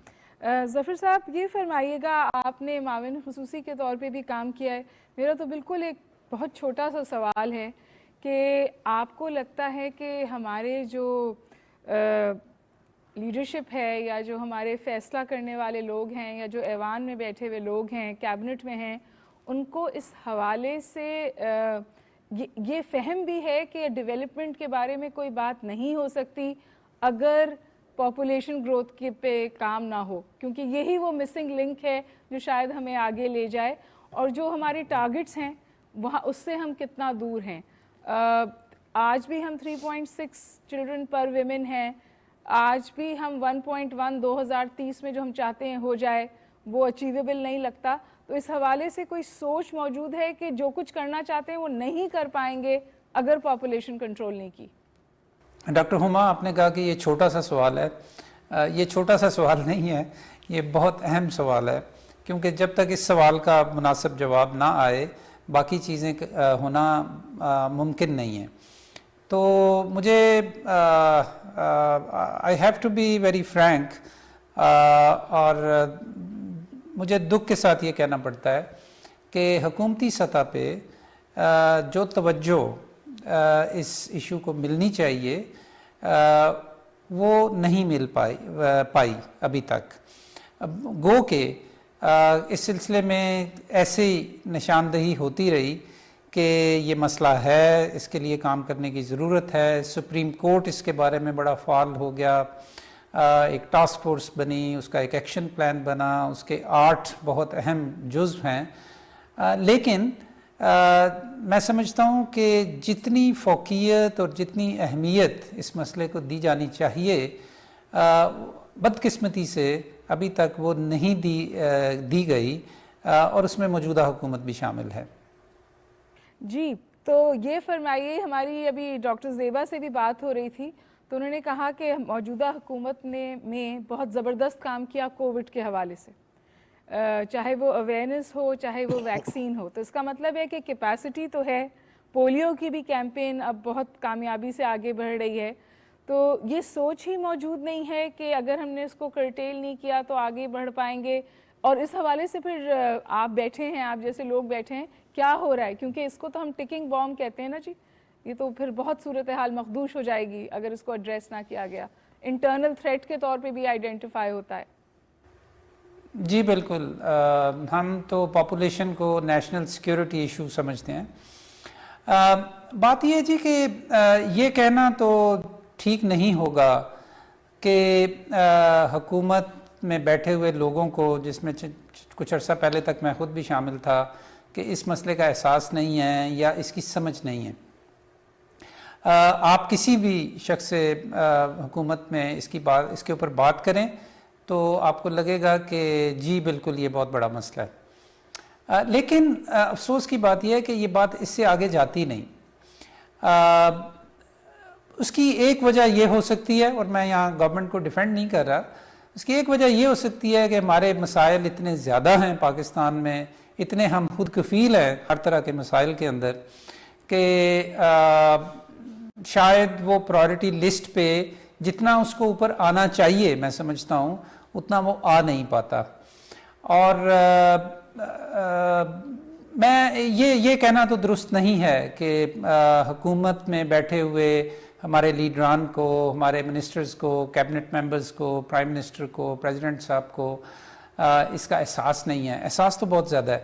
ظفر صاحب یہ فرمائیے گا, آپ نے معاون خصوصی کے طور پہ بھی کام کیا ہے, میرا تو بالکل ایک بہت چھوٹا سا سوال ہے کہ آپ کو لگتا ہے کہ ہمارے جو لیڈرشپ ہے یا جو ہمارے فیصلہ کرنے والے لوگ ہیں یا جو ایوان میں بیٹھے ہوئے لوگ ہیں, کیبنٹ میں ہیں, ان کو اس حوالے سے یہ فہم بھی ہے کہ ڈیولپمنٹ کے بارے میں کوئی بات نہیں ہو سکتی اگر پاپولیشن گروتھ کے پہ کام نہ ہو, کیونکہ یہی وہ مسنگ لنک ہے جو شاید ہمیں آگے لے جائے, اور جو ہمارے ٹارگٹس ہیں وہاں اس سے ہم کتنا دور ہیں. آج بھی ہم 3.6 چلڈرن پر ویمن ہیں, آج بھی ہم 1.1 2030 میں جو ہم چاہتے ہیں ہو جائے وہ اچیویبل نہیں لگتا. تو اس حوالے سے کوئی سوچ موجود ہے کہ جو کچھ کرنا چاہتے ہیں وہ نہیں کر پائیں گے اگر پاپولیشن کنٹرول نہیں کی؟ ڈاکٹر ہما, آپ نے کہا کہ یہ چھوٹا سا سوال ہے. یہ چھوٹا سا سوال نہیں ہے, یہ بہت اہم سوال ہے, کیونکہ جب تک اس سوال کا مناسب جواب نہ آئے باقی چیزیں ہونا ممکن نہیں ہے. تو مجھے I have to be very frank, اور مجھے دکھ کے ساتھ یہ کہنا پڑتا ہے کہ حکومتی سطح پہ جو توجہ اس ایشو کو ملنی چاہیے وہ نہیں مل پائی ابھی تک. گو کہ اس سلسلے میں ایسے ہی نشاندہی ہوتی رہی کہ یہ مسئلہ ہے, اس کے لیے کام کرنے کی ضرورت ہے. سپریم کورٹ اس کے بارے میں بڑا فعال ہو گیا, ایک ٹاسک فورس بنی, اس کا ایک ایکشن پلان بنا, اس کے 8 بہت اہم جزو ہیں. لیکن میں سمجھتا ہوں کہ جتنی فوقیت اور جتنی اہمیت اس مسئلے کو دی جانی چاہیے, بدقسمتی سے ابھی تک وہ نہیں دی گئی, اور اس میں موجودہ حکومت بھی شامل ہے. جی تو یہ فرمائیے, ہماری ابھی ڈاکٹر زیبا سے بھی بات ہو رہی تھی تو انہوں نے کہا کہ موجودہ حکومت نے بہت زبردست کام کیا کووڈ کے حوالے سے, چاہے وہ اویئرنیس ہو چاہے وہ ویکسین ہو. تو اس کا مطلب ہے کہ کیپیسٹی تو ہے, پولیو کی بھی کیمپین اب بہت کامیابی سے آگے بڑھ رہی ہے. تو یہ سوچ ہی موجود نہیں ہے کہ اگر ہم نے اس کو کرٹیل نہیں کیا تو آگے بڑھ پائیں گے. اور اس حوالے سے پھر آپ بیٹھے ہیں, آپ جیسے لوگ بیٹھے ہیں, کیا ہو رہا ہے؟ کیونکہ اس کو تو ہم ٹکنگ بام کہتے ہیں نا جی, یہ تو پھر بہت صورتحال مخدوش ہو جائے گی اگر اس کو ایڈریس نہ کیا گیا. انٹرنل تھریٹ کے طور پہ بھی آئیڈینٹیفائی ہوتا ہے. جی بالکل, ہم تو پاپولیشن کو نیشنل سیکیورٹی ایشو سمجھتے ہیں. بات یہ ہے جی کہ یہ کہنا تو ٹھیک نہیں ہوگا کہ حکومت میں بیٹھے ہوئے لوگوں کو, جس میں کچھ عرصہ پہلے تک میں خود بھی شامل تھا, کہ اس مسئلے کا احساس نہیں ہے یا اس کی سمجھ نہیں ہے. آپ کسی بھی شخص سے حکومت میں اس کے اوپر بات کریں تو آپ کو لگے گا کہ جی بالکل یہ بہت بڑا مسئلہ ہے. لیکن افسوس کی بات یہ ہے کہ یہ بات اس سے آگے جاتی نہیں. اس کی ایک وجہ یہ ہو سکتی ہے, اور میں یہاں گورنمنٹ کو ڈیفینڈ نہیں کر رہا, اس کی ایک وجہ یہ ہو سکتی ہے کہ ہمارے مسائل اتنے زیادہ ہیں پاکستان میں, اتنے ہم خود کفیل ہیں ہر طرح کے مسائل کے اندر, کہ شاید وہ پرائورٹی لسٹ پہ جتنا اس کو اوپر آنا چاہیے میں سمجھتا ہوں اتنا وہ آ نہیں پاتا. اور میں یہ کہنا تو درست نہیں ہے کہ حکومت میں بیٹھے ہوئے ہمارے لیڈران کو, ہمارے منسٹرز کو, کیبنٹ ممبرز کو, پرائم منسٹر کو, پریزیڈنٹ صاحب کو اس کا احساس نہیں ہے. احساس تو بہت زیادہ ہے,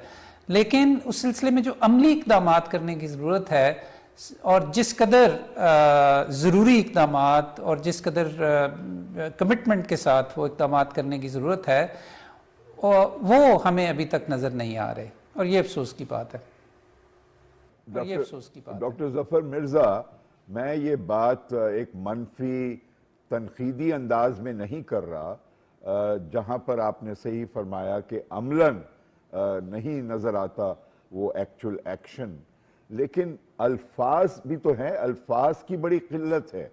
لیکن اس سلسلے میں جو عملی اقدامات کرنے کی ضرورت ہے اور جس قدر ضروری اقدامات اور جس قدر کمٹمنٹ کے ساتھ وہ اقدامات کرنے کی ضرورت ہے وہ ہمیں ابھی تک نظر نہیں آ رہے، اور یہ افسوس کی بات ہے۔ ڈاکٹر ظفر مرزا، میں یہ بات ایک منفی تنقیدی انداز میں نہیں کر رہا، جہاں پر آپ نے صحیح فرمایا کہ عملاً نہیں نظر آتا وہ ایکچول ایکشن، لیکن الفاظ بھی تو ہیں، الفاظ کی بڑی قلت ہے۔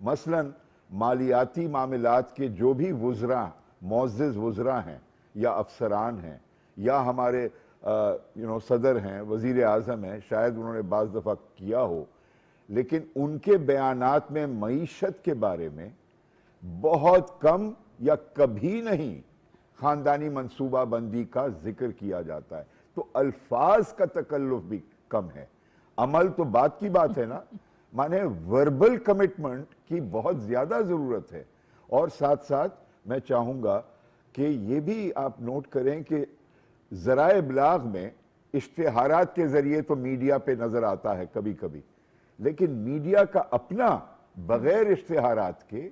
مثلاً مالیاتی معاملات کے جو بھی وزراء، معزز وزراء ہیں یا افسران ہیں یا ہمارے صدر ہیں، وزیر اعظم ہیں، شاید انہوں نے بعض دفعہ کیا ہو، لیکن ان کے بیانات میں معیشت کے بارے میں بہت کم یا کبھی نہیں خاندانی منصوبہ بندی کا ذکر کیا جاتا ہے۔ تو الفاظ کا تکلف بھی کم ہے، عمل تو بات کی بات ہے نا، مانے وربل کمٹمنٹ کی بہت زیادہ ضرورت ہے۔ اور ساتھ ساتھ میں چاہوں گا کہ یہ بھی آپ نوٹ کریں کہ ذرائع ابلاغ میں اشتہارات کے ذریعے تو میڈیا پہ نظر آتا ہے کبھی کبھی، لیکن میڈیا کا اپنا بغیر اشتہارات کے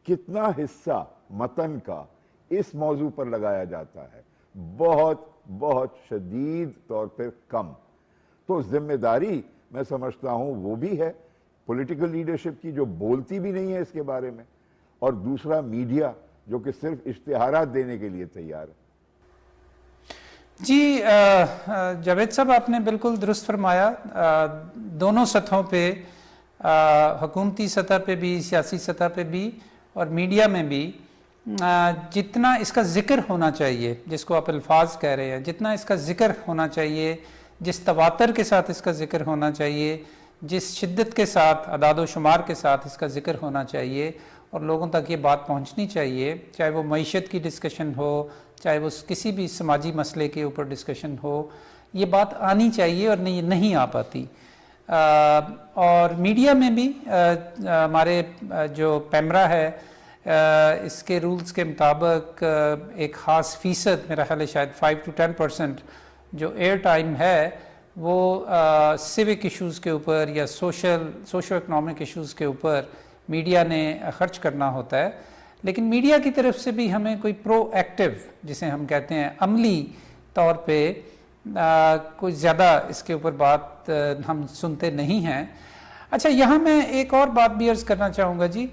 کتنا حصہ متن کا اس موضوع پر لگایا جاتا ہے؟ بہت بہت شدید طور پر کم۔ تو ذمہ داری میں سمجھتا ہوں وہ بھی ہے پولیٹیکل لیڈرشپ کی، جو بولتی بھی نہیں ہے اس کے بارے میں، اور دوسرا میڈیا جو کہ صرف اشتہارات دینے کے لیے تیار ہے۔ جی جاوید صاحب، آپ نے بالکل درست فرمایا، دونوں سطحوں پہ، حکومتی سطح پہ بھی، سیاسی سطح پہ بھی اور میڈیا میں بھی جتنا اس کا ذکر ہونا چاہیے، جس کو آپ الفاظ کہہ رہے ہیں، جتنا اس کا ذکر ہونا چاہیے، جس تواتر کے ساتھ اس کا ذکر ہونا چاہیے، جس شدت کے ساتھ، اعداد و شمار کے ساتھ اس کا ذکر ہونا چاہیے اور لوگوں تک یہ بات پہنچنی چاہیے، چاہے وہ معیشت کی ڈسکشن ہو، چاہے وہ کسی بھی سماجی مسئلے کے اوپر ڈسکشن ہو، یہ بات آنی چاہیے اور نہیں آ پاتی۔ اور میڈیا میں بھی ہمارے جو پیمرا ہے، اس کے رولز کے مطابق ایک خاص فیصد، میرا خیال ہے شاید 5 to 10% جو ایئر ٹائم ہے وہ سیوک ایشوز کے اوپر یا سوشو اکنامک ایشوز کے اوپر میڈیا نے خرچ کرنا ہوتا ہے۔ لیکن میڈیا کی طرف سے بھی ہمیں کوئی پرو ایکٹیو، جسے ہم کہتے ہیں عملی طور پہ، کوئی زیادہ اس کے اوپر بات ہم سنتے نہیں ہیں۔ اچھا، یہاں میں ایک اور بات بھی عرض کرنا چاہوں گا جی،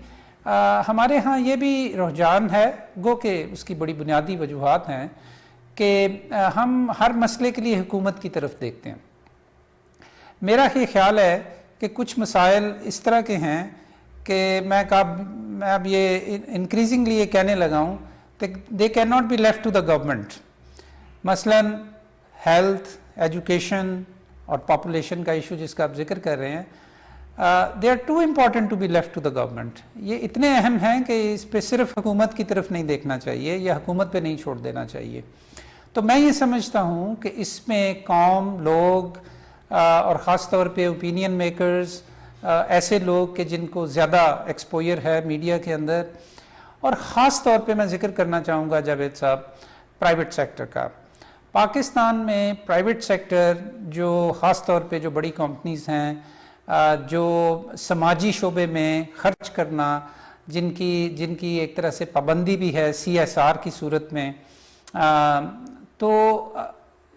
ہمارے ہاں یہ بھی رجحان ہے، گو کہ اس کی بڑی بنیادی وجوہات ہیں، کہ ہم ہر مسئلے کے لیے حکومت کی طرف دیکھتے ہیں۔ میرا یہ خیال ہے کہ کچھ مسائل اس طرح کے ہیں کہ میں اب یہ انکریزنگلی یہ کہنے لگا ہوں کہ they can not be left to the government. مثلاً ہیلتھ، ایجوکیشن اور پاپولیشن کا ایشو جس کا آپ ذکر کر رہے ہیں، they are too important to be left to the government. یہ اتنے اہم ہیں کہ اس پہ صرف حکومت کی طرف نہیں دیکھنا چاہیے یا حکومت پہ نہیں چھوڑ دینا چاہیے۔ تو میں یہ سمجھتا ہوں کہ اس میں قوم، لوگ اور خاص طور پہ اوپینین میکرز، ایسے لوگ کہ جن کو زیادہ ایکسپوئر ہے میڈیا کے اندر، اور خاص طور پہ میں ذکر کرنا چاہوں گا جاوید صاحب پرائیویٹ سیکٹر کا۔ پاکستان میں پرائیویٹ سیکٹر جو خاص طور پہ جو بڑی کمپنیز ہیں، جو سماجی شعبے میں خرچ کرنا، جن کی ایک طرح سے پابندی بھی ہے CSR کی صورت میں، تو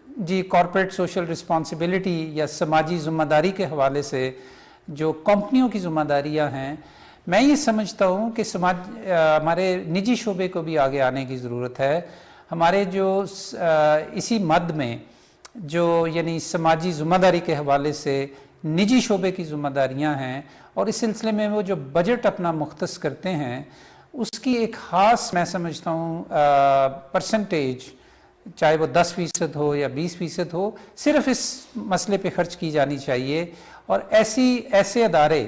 جی کارپوریٹ سوشل رسپانسبلٹی یا سماجی ذمہ داری کے حوالے سے جو کمپنیوں کی ذمہ داریاں ہیں، میں یہ سمجھتا ہوں کہ ہمارے نجی شعبے کو بھی آگے آنے کی ضرورت ہے۔ ہمارے جو اسی مد میں جو یعنی سماجی ذمہ داری کے حوالے سے نجی شعبے کی ذمہ داریاں ہیں، اور اس سلسلے میں وہ جو بجٹ اپنا مختص کرتے ہیں، اس کی ایک خاص میں سمجھتا ہوں پرسنٹیج، چاہے وہ 10% ہو یا 20% ہو، صرف اس مسئلے پہ خرچ کی جانی چاہیے۔ اور ایسے ادارے،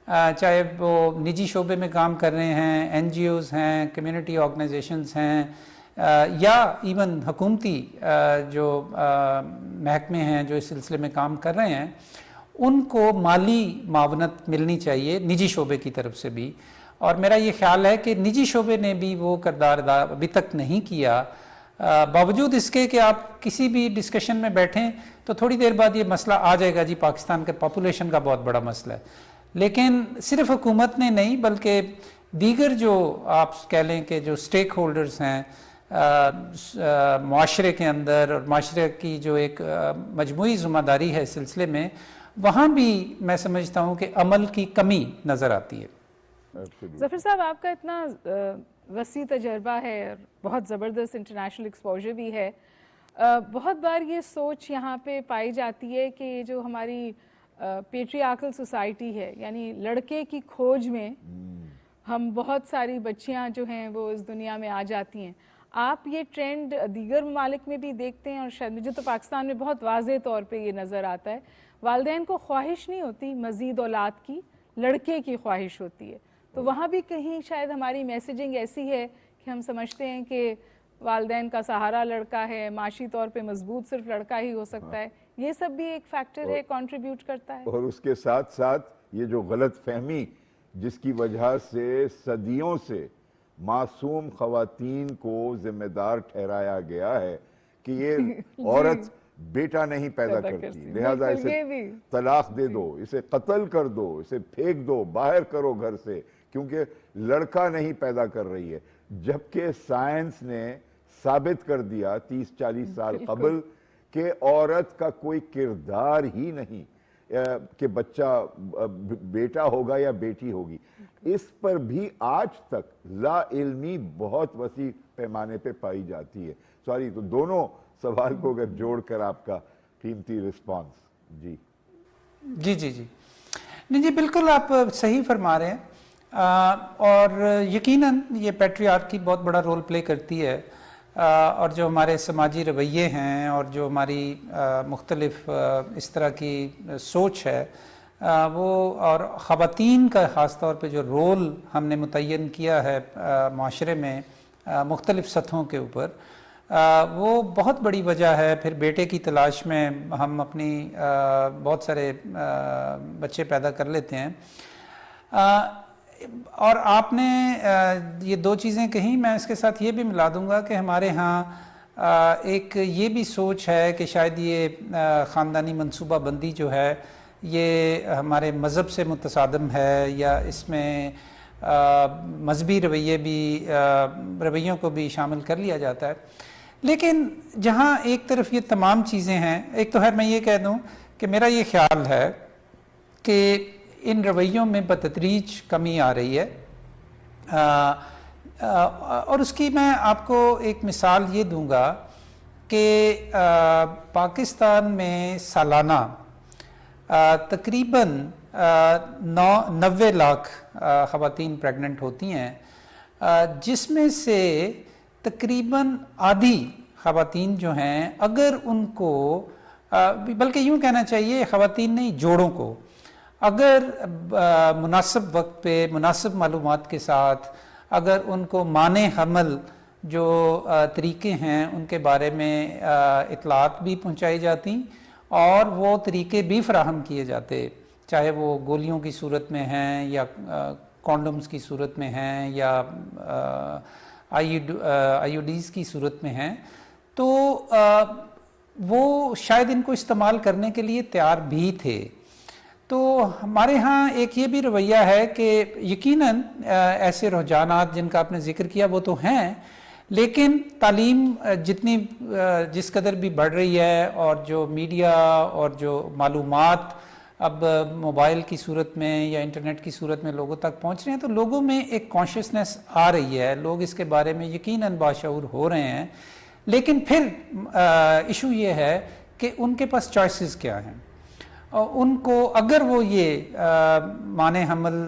چاہے وہ نجی شعبے میں کام کر رہے ہیں، NGOs ہیں، کمیونٹی آرگنائزیشنز ہیں، یا ایون حکومتی جو محکمے ہیں جو اس سلسلے میں کام کر رہے ہیں، ان کو مالی معاونت ملنی چاہیے نجی شعبے کی طرف سے بھی۔ اور میرا یہ خیال ہے کہ نجی شعبے نے بھی وہ کردار ادا ابھی تک نہیں کیا باوجود اس کے کہ آپ کسی بھی ڈسکشن میں بیٹھیں تو تھوڑی دیر بعد یہ مسئلہ آ جائے گا جی پاکستان کے پاپولیشن کا بہت بڑا مسئلہ ہے. لیکن صرف حکومت نے نہیں بلکہ دیگر جو آپ کہہ لیں کہ جو سٹیک ہولڈرز ہیں معاشرے کے اندر اور معاشرے کی جو ایک مجموعی ذمہ داری ہے اس سلسلے میں، وہاں بھی میں سمجھتا ہوں کہ عمل کی کمی نظر آتی ہے. ظفر صاحب آپ کا اتنا وسیع تجربہ ہے اور بہت زبردست انٹرنیشنل ایکسپوجر بھی ہے، بہت بار یہ سوچ یہاں پہ پائی جاتی ہے کہ یہ جو ہماری پیٹریارکل سوسائٹی ہے، یعنی لڑکے کی کھوج میں ہم بہت ساری بچیاں جو ہیں وہ اس دنیا میں آ جاتی ہیں. آپ یہ ٹرینڈ دیگر ممالک میں بھی دیکھتے ہیں؟ اور شاید مجھے تو پاکستان میں بہت واضح طور پہ یہ نظر آتا ہے، والدین کو خواہش نہیں ہوتی مزید اولاد کی، لڑکے کی خواہش ہوتی ہے. تو وہاں بھی کہیں شاید ہماری میسیجنگ ایسی ہے کہ ہم سمجھتے ہیں کہ والدین کا سہارا لڑکا ہے، معاشی طور پہ مضبوط صرف لڑکا ہی ہو سکتا ہے. یہ سب بھی ایک فیکٹر ہے، کنٹریبیوٹ کرتا ہے. اور اس کے ساتھ ساتھ یہ جو غلط فہمی جس کی وجہ سے صدیوں سے معصوم خواتین کو ذمہ دار ٹھہرایا گیا ہے کہ یہ عورت بیٹا نہیں پیدا کرتی، لہذا اسے طلاق دے دو، اسے قتل کر دو، اسے پھینک دو، باہر کرو گھر سے، کیونکہ لڑکا نہیں پیدا کر رہی ہے. جبکہ سائنس نے ثابت کر دیا 30-40 سال قبل کہ عورت کا کوئی کردار ہی نہیں کہ بچہ بیٹا ہوگا یا بیٹی ہوگی. اس پر بھی آج تک لا علمی بہت وسیع پیمانے پہ پائی جاتی ہے. سوری، تو دونوں سوال کو اگر جوڑ کر آپ کا قیمتی رسپانس. جی جی جی جی نہیں جی بالکل آپ صحیح فرما رہے ہیں، اور یقیناً یہ پیٹریارکی بہت بڑا رول پلے کرتی ہے. اور جو ہمارے سماجی رویے ہیں اور جو ہماری مختلف اس طرح کی سوچ ہے وہ، اور خواتین کا خاص طور پہ جو رول ہم نے متعین کیا ہے معاشرے میں مختلف سطحوں کے اوپر، وہ بہت بڑی وجہ ہے. پھر بیٹے کی تلاش میں ہم اپنی بہت سارے بچے پیدا کر لیتے ہیں. اور آپ نے یہ دو چیزیں کہیں، میں اس کے ساتھ یہ بھی ملا دوں گا کہ ہمارے ہاں ایک یہ بھی سوچ ہے کہ شاید یہ خاندانی منصوبہ بندی جو ہے یہ ہمارے مذہب سے متصادم ہے، یا اس میں مذہبی رویوں کو بھی شامل کر لیا جاتا ہے. لیکن جہاں ایک طرف یہ تمام چیزیں ہیں، ایک تو ہے میں یہ کہہ دوں کہ میرا یہ خیال ہے کہ ان رویوں میں بتدریج کمی آ رہی ہے. اور اس کی میں آپ کو ایک مثال یہ دوں گا کہ پاکستان میں سالانہ تقریباً 90 لاکھ خواتین پریگننٹ ہوتی ہیں، جس میں سے تقریباً آدھی خواتین جو ہیں اگر ان کو، بلکہ یوں کہنا چاہیے خواتین نہیں جوڑوں کو، اگر مناسب وقت پہ مناسب معلومات کے ساتھ اگر ان کو مانع حمل جو طریقے ہیں ان کے بارے میں اطلاعات بھی پہنچائی جاتی اور وہ طریقے بھی فراہم کیے جاتے، چاہے وہ گولیوں کی صورت میں ہیں یا کانڈومز کی صورت میں ہیں یا آئی او ڈیز کی صورت میں ہیں، تو وہ شاید ان کو استعمال کرنے کے لیے تیار بھی تھے. تو ہمارے ہاں ایک یہ بھی رویہ ہے کہ یقیناً ایسے رجحانات جن کا آپ نے ذکر کیا وہ تو ہیں، لیکن تعلیم جس قدر بھی بڑھ رہی ہے اور جو میڈیا اور جو معلومات اب موبائل کی صورت میں یا انٹرنیٹ کی صورت میں لوگوں تک پہنچ رہے ہیں، تو لوگوں میں ایک کانشیسنس آ رہی ہے، لوگ اس کے بارے میں یقیناً باشعور ہو رہے ہیں. لیکن پھر ایشو یہ ہے کہ ان کے پاس چوائسز کیا ہیں. ان کو اگر وہ یہ مانع حمل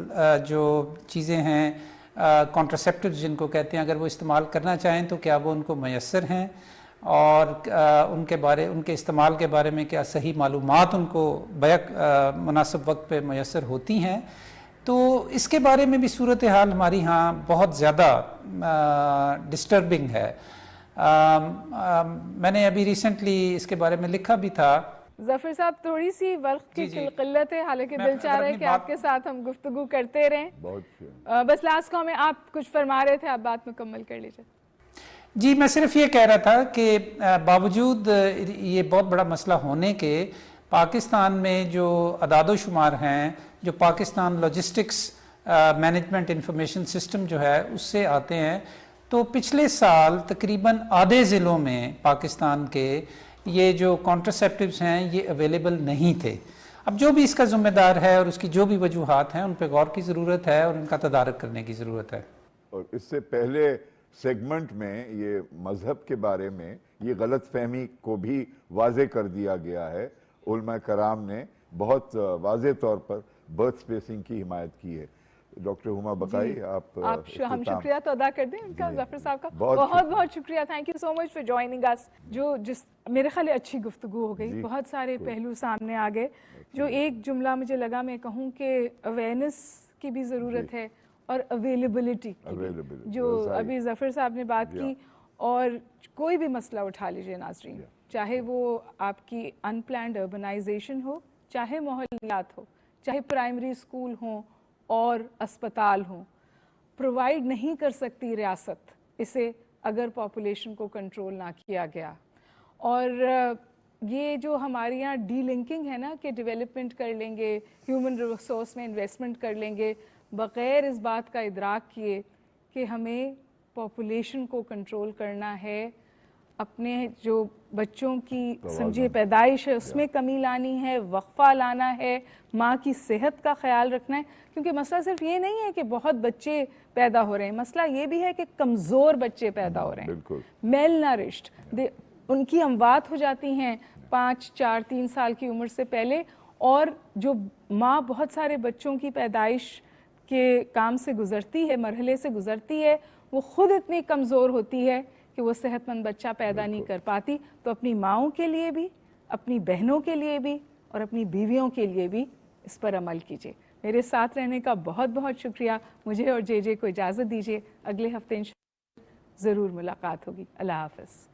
جو چیزیں ہیں کانٹراسیپٹیوز جن کو کہتے ہیں، اگر وہ استعمال کرنا چاہیں تو کیا وہ ان کو میسر ہیں، اور ان کے استعمال کے بارے میں کیا صحیح معلومات ان کو بیک مناسب وقت پہ میسر ہوتی ہیں. تو اس کے بارے میں بھی صورتحال ہماری ہاں بہت زیادہ ڈسٹربنگ ہے. میں نے ابھی ریسنٹلی اس کے بارے میں لکھا بھی تھا. ظفر صاحب تھوڑی سی وقت کی قلت ہے، حالانکہ دل چاہ رہا ہے کہ آپ کے ساتھ ہم گفتگو کرتے رہیں. بس لاسٹ کو میں آپ کچھ فرما رہے تھے، آپ بات مکمل کر لیجیے. جی میں صرف یہ کہہ رہا تھا کہ باوجود یہ بہت بڑا مسئلہ ہونے کے پاکستان میں جو اعداد و شمار ہیں جو Pakistan logistics management information system جو ہے اس سے آتے ہیں، تو پچھلے سال تقریباً آدھے ضلعوں میں پاکستان کے یہ جو کانٹرسیپٹیوز ہیں یہ اویلیبل نہیں تھے۔ اب جو بھی اس کا ذمہ دار ہے اور اس کی جو بھی وجوہات ہیں ان پہ غور کی ضرورت ہے اور ان کا تدارک کرنے کی ضرورت ہے۔ اور اس سے پہلے سیگمنٹ میں یہ مذہب کے بارے میں یہ غلط فہمی کو بھی واضح کر دیا گیا ہے۔ علماء کرام نے بہت واضح طور پر برتھ سپیسنگ کی حمایت کی ہے۔ ڈاکٹر ہما بقائی ہم شکریہ تو ادا کر دیں ان کا، ظفر صاحب کا بہت بہت شکریہ، thank you so much for joining us. جس میرے خیال اچھی گفتگو ہو گئی، بہت سارے پہلو سامنے آ گئے۔ جو ایک جملہ مجھے لگا میں کہوں کہ اویئرنیس کی بھی ضرورت ہے اور اویلیبلٹی کی بھی، جو ابھی ظفر صاحب نے بات کی۔ اور کوئی بھی مسئلہ اٹھا لیجئے ناظرین، چاہے وہ آپ کی ان پلانڈ اربنائزیشن ہو، چاہے محلیات ہو، چاہے پرائمری اسکول ہوں اور اسپتال ہوں، پرووائیڈ نہیں کر سکتی ریاست اسے اگر پاپولیشن کو کنٹرول نہ کیا گیا۔ اور یہ جو ہمارے یہاں ڈی لنکنگ ہے نا کہ ڈیولپمنٹ کر لیں گے، ہیومن ریسورس میں انویسٹمنٹ کر لیں گے، بغیر اس بات کا ادراک کیے کہ ہمیں پاپولیشن کو کنٹرول کرنا ہے، اپنے جو بچوں کی سمجھے پیدائش ہے اس میں کمی لانی ہے، وقفہ لانا ہے، ماں کی صحت کا خیال رکھنا ہے، کیونکہ مسئلہ صرف یہ نہیں ہے کہ بہت بچے پیدا ہو رہے ہیں، مسئلہ یہ بھی ہے کہ کمزور بچے پیدا ہو رہے ہیں، میل نرشڈ، ان کی اموات ہو جاتی ہیں 5 4 3 سال کی عمر سے پہلے۔ اور جو ماں بہت سارے بچوں کی پیدائش کے کام سے گزرتی ہے، مرحلے سے گزرتی ہے، وہ خود اتنی کمزور ہوتی ہے کہ وہ صحت مند بچہ پیدا نہیں کر پاتی۔ تو اپنی ماؤں کے لیے بھی، اپنی بہنوں کے لیے بھی اور اپنی بیویوں کے لیے بھی اس پر عمل کیجیے۔ میرے ساتھ رہنے کا بہت بہت شکریہ۔ مجھے اور جے کو اجازت دیجیے، اگلے ہفتے انشاءاللہ ضرور ملاقات ہوگی۔ اللہ حافظ۔